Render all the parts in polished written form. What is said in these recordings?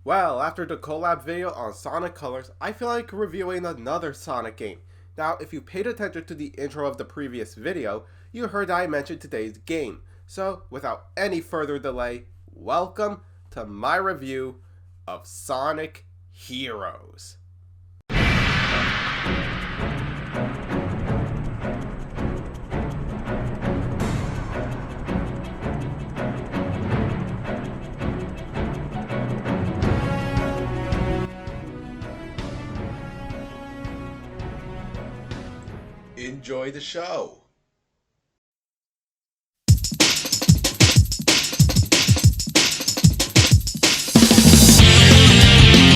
Well, after the collab video on Sonic Colors, I feel like reviewing another Sonic game. Now, if you paid attention to the intro of the previous video, you heard I mentioned today's game. So, without any further delay, welcome to my review of Sonic Heroes. Enjoy the show.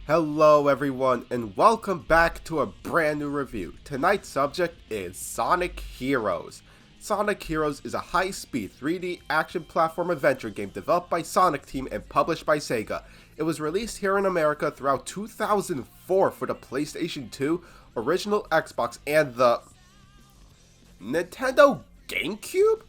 Hello everyone and welcome back to a brand new review. Tonight's subject is Sonic Heroes. Sonic Heroes is a high-speed 3D action platform adventure game developed by Sonic Team and published by Sega. It was released here in America throughout 2004 for the PlayStation 2, original Xbox, and the Nintendo GameCube?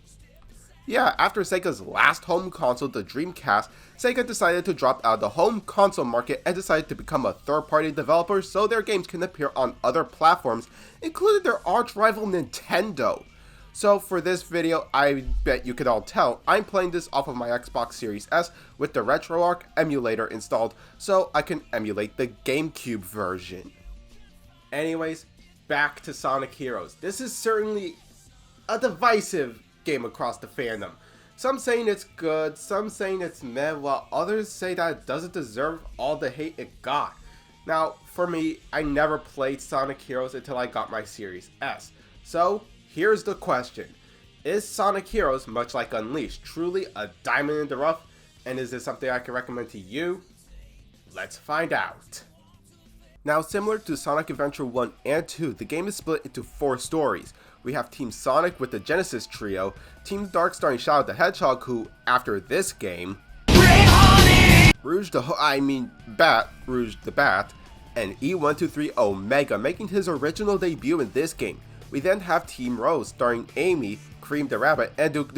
Yeah, after Sega's last home console, the Dreamcast, Sega decided to drop out of the home console market and decided to become a third-party developer so their games can appear on other platforms, including their arch-rival Nintendo. So for this video, I bet you could all tell, I'm playing this off of my Xbox Series S with the RetroArch emulator installed so I can emulate the GameCube version. Anyways, back to Sonic Heroes. This is certainly a divisive game across the fandom. Some saying it's good, some saying it's meh, while others say that it doesn't deserve all the hate it got. Now, for me, I never played Sonic Heroes until I got my Series S. So, here's the question. Is Sonic Heroes, much like Unleashed, truly a diamond in the rough? And is this something I can recommend to you? Let's find out. Now, similar to Sonic Adventure 1 and 2, the game is split into 4 stories. We have Team Sonic with the Genesis Trio, Team Dark starring Shadow the Hedgehog, who, after this game, Rouge the Bat, and E123 Omega, making his original debut in this game. We then have Team Rose starring Amy, Cream the Rabbit, and Big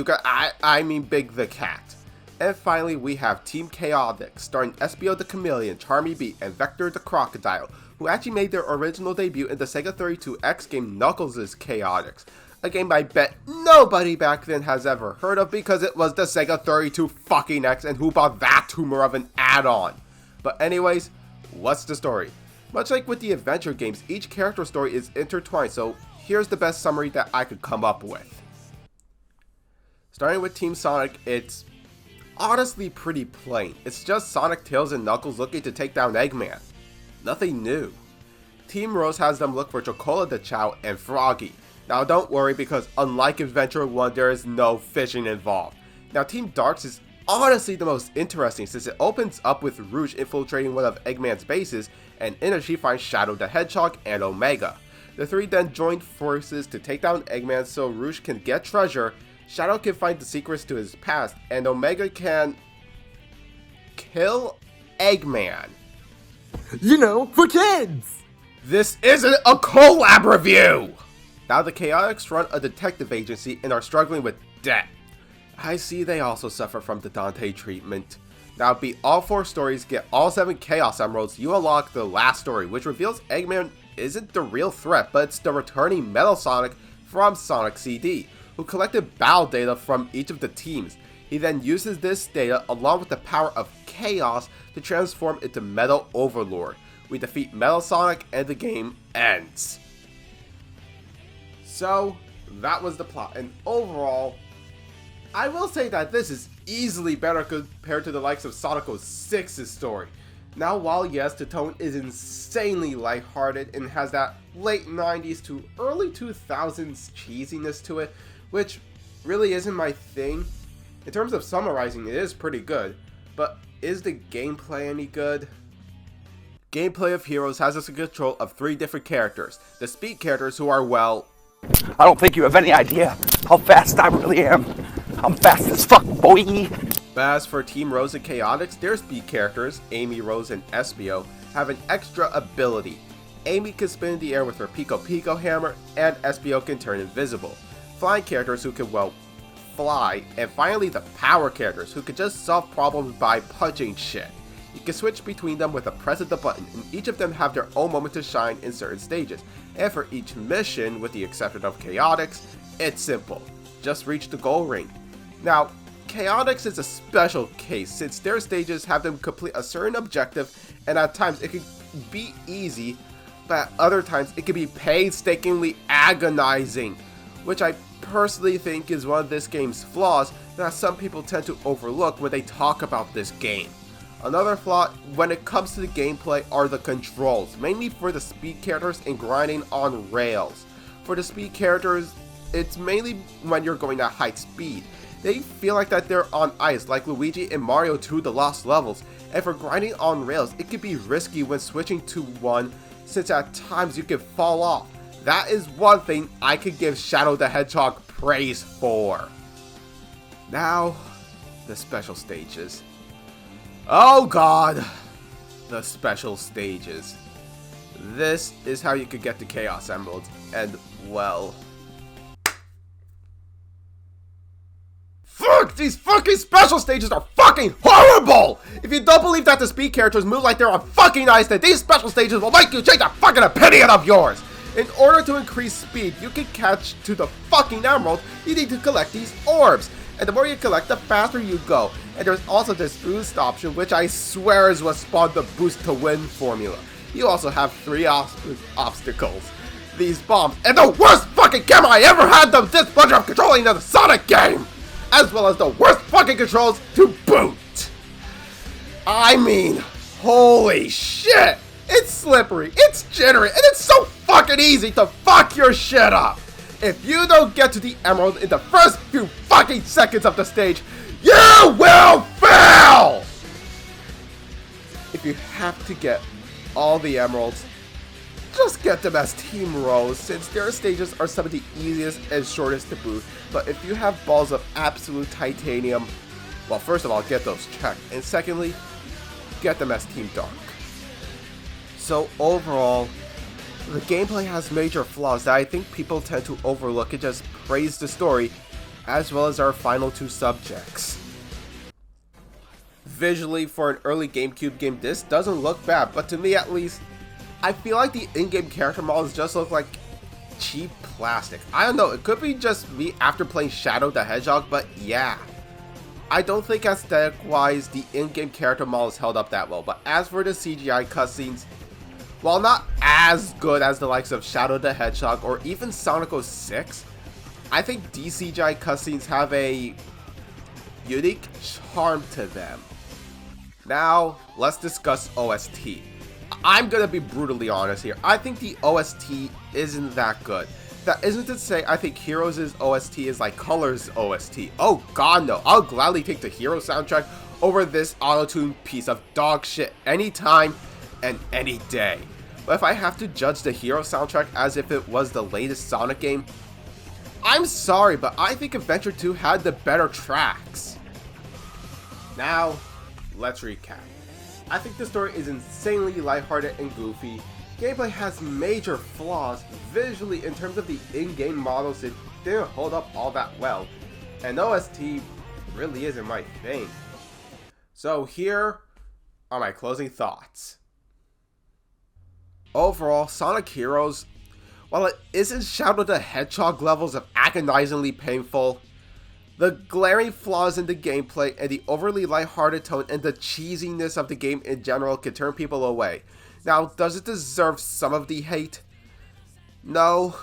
the Cat. And finally, we have Team Chaotix, starring Espio the Chameleon, Charmy Bee, and Vector the Crocodile, who actually made their original debut in the Sega 32X game Knuckles' Chaotix, a game I bet nobody back then has ever heard of because it was the Sega 32X, and who bought that tumor of an add-on. But anyways, what's the story? Much like with the adventure games, each character story is intertwined, so here's the best summary that I could come up with. Starting with Team Sonic, it's honestly pretty plain. It's just Sonic, Tails, and Knuckles looking to take down Eggman. Nothing new. Team Rose has them look for Chocola the Chow and Froggy. Now don't worry because unlike Adventure 1, there is no fishing involved. Now Team Darks is honestly the most interesting since it opens up with Rouge infiltrating one of Eggman's bases, and in it she finds Shadow the Hedgehog and Omega. The three then join forces to take down Eggman so Rouge can get treasure, Shadow can find the secrets to his past, and Omega can kill Eggman. You know, for kids! This isn't a collab review! Now the Chaotix run a detective agency and are struggling with debt. I see they also suffer from the Dante treatment. Now beat all 4 stories, get all 7 Chaos Emeralds, you unlock the last story, which reveals Eggman isn't the real threat, but it's the returning Metal Sonic from Sonic CD, who collected battle data from each of the teams. He then uses this data along with the power of Chaos to transform into Metal Overlord. We defeat Metal Sonic and the game ends. So, that was the plot, and overall, I will say that this is easily better compared to the likes of Sonic 06's story. Now, while yes, the tone is insanely lighthearted and has that late 90s to early 2000s cheesiness to it, which really isn't my thing. In terms of summarizing, it is pretty good, but is the gameplay any good? Gameplay of Heroes has us in control of 3 different characters. The speed characters who are, well, I don't think you have any idea how fast I really am. I'm fast as fuck, boy! As for Team Rose and Chaotix, their speed characters, Amy, Rose, and Espio, have an extra ability. Amy can spin in the air with her Pico Pico hammer, and Espio can turn invisible. Flying characters who can, well, fly, and finally the power characters who can just solve problems by punching shit. You can switch between them with a press of the button, and each of them have their own moment to shine in certain stages. And for each mission, with the exception of Chaotix, it's simple. Just reach the goal ring. Now, Chaotix is a special case since their stages have them complete a certain objective, and at times it can be easy, but at other times it can be painstakingly agonizing, which I personally think is one of this game's flaws that some people tend to overlook when they talk about this game. Another flaw when it comes to the gameplay are the controls, mainly for the speed characters and grinding on rails. For the speed characters, it's mainly when you're going at high speed. They feel like that they're on ice, like Luigi in Mario 2 The Lost Levels, and for grinding on rails, it can be risky when switching to one, since at times you can fall off. That is one thing I could give Shadow the Hedgehog praise for. Now, the special stages. Oh god, the special stages. This is how you could get the Chaos Emeralds, and well... Fuck! These fucking special stages are fucking horrible! If you don't believe that the speed characters move like they're on fucking ice, then these special stages will make you change a fucking opinion of yours! In order to increase speed, you can catch to the fucking emerald, you need to collect these orbs. And the more you collect, the faster you go. And there's also this boost option, which I swear is what spawned the boost to win formula. You also have 3 obstacles. These bombs, and the worst fucking camera I ever had the displeasure of controlling in the Sonic game! As well as the worst fucking controls to boot! I mean, holy shit! It's slippery, it's jittery, and it's so fucking easy to fuck your shit up! If you don't get to the emerald in the first few fucking seconds of the stage, you will fail! If you have to get all the emeralds, just get them as Team Rose, since their stages are some of the easiest and shortest to boot. But if you have balls of absolute titanium, well, first of all, get those checked, and secondly, get them as Team Dark. So overall, the gameplay has major flaws that I think people tend to overlook and just praise the story, as well as our final 2 subjects. Visually, for an early GameCube game, this doesn't look bad, but to me at least, I feel like the in-game character models just look like cheap plastic. I don't know, it could be just me after playing Shadow the Hedgehog, but yeah. I don't think aesthetic-wise, the in-game character models held up that well, but as for the CGI cutscenes, while not as good as the likes of Shadow the Hedgehog or even Sonic 06, I think these CGI cutscenes have a unique charm to them. Now, let's discuss OST. I'm gonna be brutally honest here. I think the OST isn't that good. That isn't to say I think Heroes' OST is like Colors' OST. Oh god no, I'll gladly take the Hero soundtrack over this auto-tune piece of dog shit anytime and any day. But if I have to judge the Hero soundtrack as if it was the latest Sonic game, I'm sorry, but I think Adventure 2 had the better tracks. Now, let's recap. I think the story is insanely lighthearted and goofy. Gameplay has major flaws. Visually, in terms of the in-game models, it didn't hold up all that well. And OST really isn't my thing. So here are my closing thoughts. Overall, Sonic Heroes, while it isn't Shadow the Hedgehog levels of agonizingly painful, the glaring flaws in the gameplay and the overly lighthearted tone and the cheesiness of the game in general can turn people away. Now, does it deserve some of the hate? No,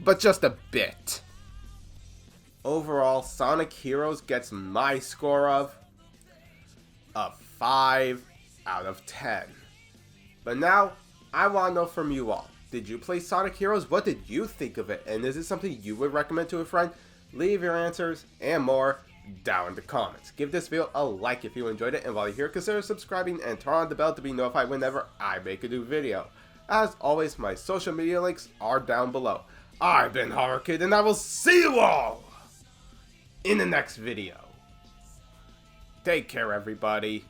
but just a bit. Overall, Sonic Heroes gets my score of a 5 out of 10. But now, I want to know from you all. Did you play Sonic Heroes? What did you think of it? And is it something you would recommend to a friend? Leave your answers and more down in the comments. Give this video a like if you enjoyed it, and while you're here, consider subscribing and turn on the bell to be notified whenever I make a new video. As always, my social media links are down below. I've been Horror Kid, and I will see you all in the next video. Take care, everybody.